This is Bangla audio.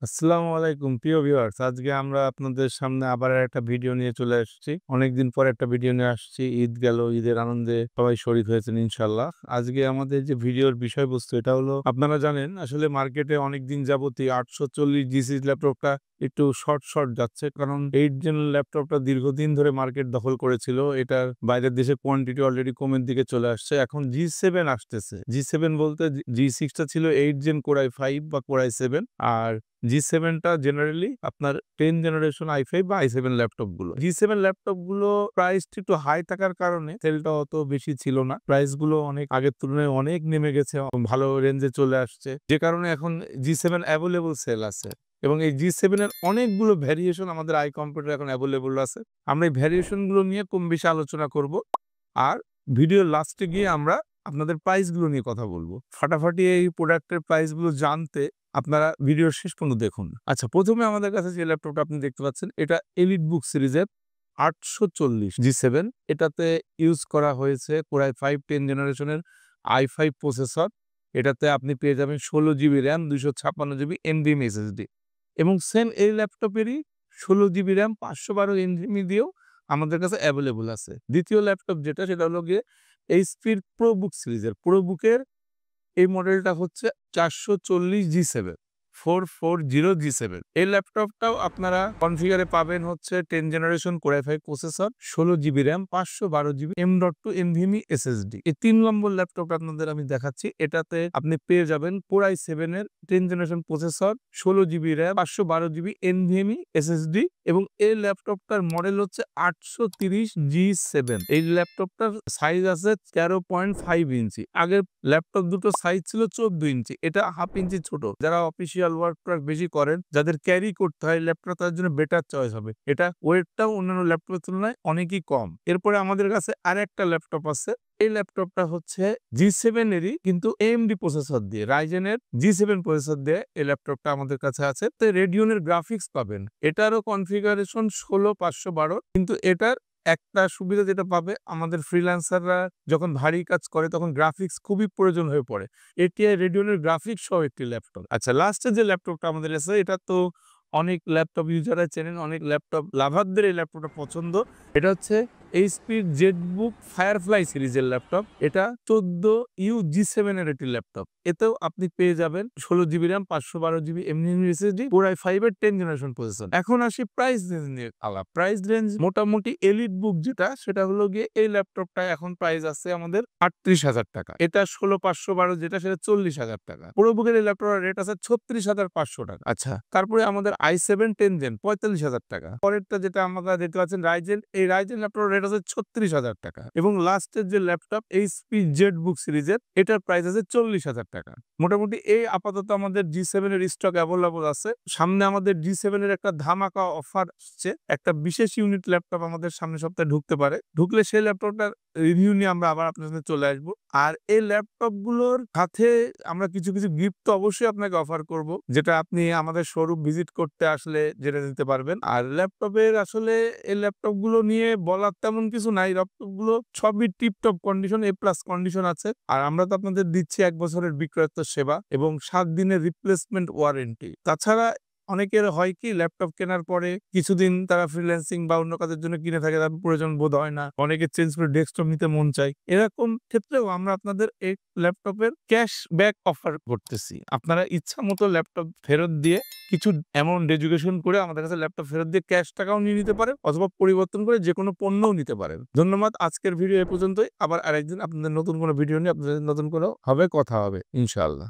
আসসালামু আলাইকুম প্রিয় ভিউয়ার্স। আজকে আমরা আপনাদের সামনে আবার একটা ভিডিও নিয়ে চলে আসছি। অনেকদিন পর একটা ভিডিও নিয়ে আসছি। ঈদ গেল, ঈদের আনন্দে সবাই শরিক হয়েছেন ইনশাআল্লাহ। আজকে আমাদের যে ভিডিওর বিষয়বস্তু এটা হলো, আপনারা জানেন আসলে মার্কেটে অনেকদিন যাবতই 840 জিসি ল্যাপটপটা একটু শর্ট যাচ্ছে। কারণ 8 জেন ল্যাপটপটা দীর্ঘদিন ধরে মার্কেট দখল করেছিল। এটার বাইরের দেশে কোয়ান্টিটি অলরেডি কমের দিকে চলে আসছে। এখন G7 আসতেছে। G7 বলতে G6 টা ছিল 8 জেন Core i5 বা Core i7, আর G7 টা জেনারেলি আপনার 10 জেনারেশন i5 বা i7 ল্যাপটপ গুলো। G7 ল্যাপটপ গুলো প্রাইসটা একটু হাই থাকার কারণে সেলটা অত বেশি ছিল না। প্রাইস গুলো অনেক আগের তুলনায় অনেক নেমে গেছে, ভালো রেঞ্জে চলে আসছে। যে কারণে এখন G7 অ্যাভেলেবল সেল আছে। এবং এই G7 এর অনেকগুলো ভ্যারিয়েশন আমাদের আই কম্পিউটার এখন অ্যাভেলেবল আছে। আমরা এই ভ্যারিয়েশন গুলো নিয়ে কম বেশি আলোচনা করব। আর ভিডিওর লাস্টে গিয়ে আমরা আপনাদের প্রাইস গুলো নিয়ে কথা বলবো। ফাটাফাটি এই প্রোডাক্টের প্রাইস গুলো জানতে আপনারা ভিডিওর শেষ পর্যন্ত দেখুন। আচ্ছা, প্রথমে আমাদের কাছে যে ল্যাপটপটা আপনি দেখতে পাচ্ছেন এটা EliteBook সিরিজের 840 G7। এটাতে ইউজ করা হয়েছে Core i5 10 জেনারেশনের i5 প্রসেসর। এটাতে আপনি পেয়ে যাবেন 16 GB RAM, 256 GB NVMe SSD। এবং সেম এই ল্যাপটপেরই 16 জিবি RAM 512 NVMe দিয়েও আমাদের কাছে অ্যাভেলেবল আছে। দ্বিতীয় ল্যাপটপ যেটা সেটা হলো গিয়ে HP-র ProBook সিরিজের। ProBook-এর এই মডেলটা হচ্ছে 440 G7, 440 G7। এই ল্যাপটপটাও আপনারা কনফিগারে পাবেন হচ্ছে 10 generation Core i5 processor, 16 GB RAM, 512 GB M.2 NVMe SSD। এই 3 নম্বর ল্যাপটপটা আপনাদের আমি দেখাচ্ছি। এটাতে আপনি পেয়ে যাবেন Core i7 এর 10 generation processor, 16 GB RAM, 512 GB NVMe SSD। এবং এই ল্যাপটপটার মডেল হচ্ছে 830 G7। এই ল্যাপটপটার সাইজ আছে 13.5 ইঞ্চি। আগের ল্যাপটপ দুটো সাইজ ছিল 14 ইঞ্চি, এটা হাফ ইঞ্চি ছোট। যারা অফিসিয়াল ওয়ার্ক বেশি করেন, যাদের ক্যারি করতে হয় ল্যাপটপ, তার জন্য বেটার চয়েস হবে। এটা ওয়েটটাও অন্যান্য ল্যাপটপের তুলনায় অনেকই কম। এরপরে আমাদের কাছে আরেকটা ল্যাপটপ আছে। এই ল্যাপটপটা হচ্ছে G7 এরই, কিন্তু AMD প্রসেসর দিয়ে, Ryzen এর G7 প্রসেসর দিয়ে এই ল্যাপটপটা আমাদের কাছে আছে। তো রেডিয়নের গ্রাফিক্স পাবেন। এটারও কনফিগারেশন 16/512। কিন্তু এটার একটা সুবিধা যেটা পাবে, আমাদের ফ্রিল্যান্সাররা যখন ভারী কাজ করে তখন গ্রাফিক্স খুবই প্রয়োজন হয়ে পড়ে। ATI রেডিয়নের গ্রাফিক্স সহ একটি ল্যাপটপ। আচ্ছা, লাস্টে যে ল্যাপটপটা আমাদের আছে এটা তো অনেক ল্যাপটপ ইউজাররা চেনেন, অনেক ল্যাপটপ লাভারদের এই ল্যাপটপটা পছন্দ। এটা হচ্ছে HP-র ZBook Firefly সিরিজের ল্যাপটপ। এটা 14U G7 এর একটি ল্যাপটপ। এতেও আপনি পেয়ে যাবেন 16 GB RAM, 512 GB NVMe SSD, Core i5 এর 10 জেনারেশন প্রসেসর। এখন আসি প্রাইস রেঞ্জ নিয়ে আলাপ। প্রাইস রেঞ্জ মোটামুটি EliteBook যেটা, সেটা হলো গিয়ে এই ল্যাপটপটা এখন প্রাইস আছে আমাদের 38,000 টাকা। এটা 16/512 যেটা, সেটা 40,000 টাকা। ProBook-এর এই ল্যাপটপের রেট আছে 36,500 টাকা। আচ্ছা, তারপরে আমাদের i7 10 জেন 45,000 টাকা। পরেরটা যেটা আমরা দেখতে পাচ্ছেন Ryzen, এই Ryzen ল্যাপটপের রেট আছে 36,000 টাকা। এবং লাস্টের যে ল্যাপটপ HP ZBook সিরিজের, এটার প্রাইস আছে 40,000 টাকা। মোটামুটি এই আপাতত আমাদের G7 এর স্টক অ্যাভেলেবল আছে। সামনে আমাদের G7 এর একটা ধামাকা অফার আসছে। একটা বিশেষ ইউনিট ল্যাপটপ আমাদের সামনের সপ্তাহে ঢুকতে পারে। ঢুকলে সেই ল্যাপটপটার রিভিউ নিয়ে আমরা আবার আপনার সাথে চলে আসবো। আর এই ল্যাপটপ গুলোর সাথে আমরা কিছু গিফট তো অবশ্যই আপনাকে অফার করব, যেটা আপনি আমাদের শোরুম ভিজিট করতে আসলে জেনে নিতে পারবেন। আর ল্যাপটপের আসলে এই ল্যাপটপ গুলো নিয়ে বলার তেমন কিছু নাই। ল্যাপটপ গুলো সবই টিপটপ কন্ডিশন, A+ কন্ডিশন আছে। আর আমরা তো আপনাদের দিচ্ছি 1 বছরের বিক্রয়োত্তর সেবা এবং 7 দিনের রিপ্লেসমেন্ট ওয়ারেন্টি। তাছাড়া অনেকের হয় কি, ল্যাপটপ কেনার পরে কিছুদিন তারা ফ্রিল্যান্সিং বা অন্য কাজের জন্য কিনে থাকে, তার প্রয়োজন বোধ হয় না, অনেকে চেঞ্জ করে ডেস্কটপ নিতে মন চায়। এরকম ক্ষেত্রেও আমরা আপনাদের এই ল্যাপটপের ক্যাশ ব্যাক অফার করতেছি। আপনারা ইচ্ছা মতো ল্যাপটপ ফেরত দিয়ে কিছু অ্যামাউন্ট এডুকেশন করে আমাদের কাছে ল্যাপটপ ফেরত দিয়ে ক্যাশ টাকাও নিয়ে নিতে পারেন, অথবা পরিবর্তন করে যে কোনো পণ্যও নিতে পারেন। ধন্যবাদ। আজকের ভিডিও এ পর্যন্তই। আবার আরেকদিন আপনাদের নতুন কোনো ভিডিও নিয়ে আপনাদের নতুন কোনো কথা হবে ইনশাআল্লাহ।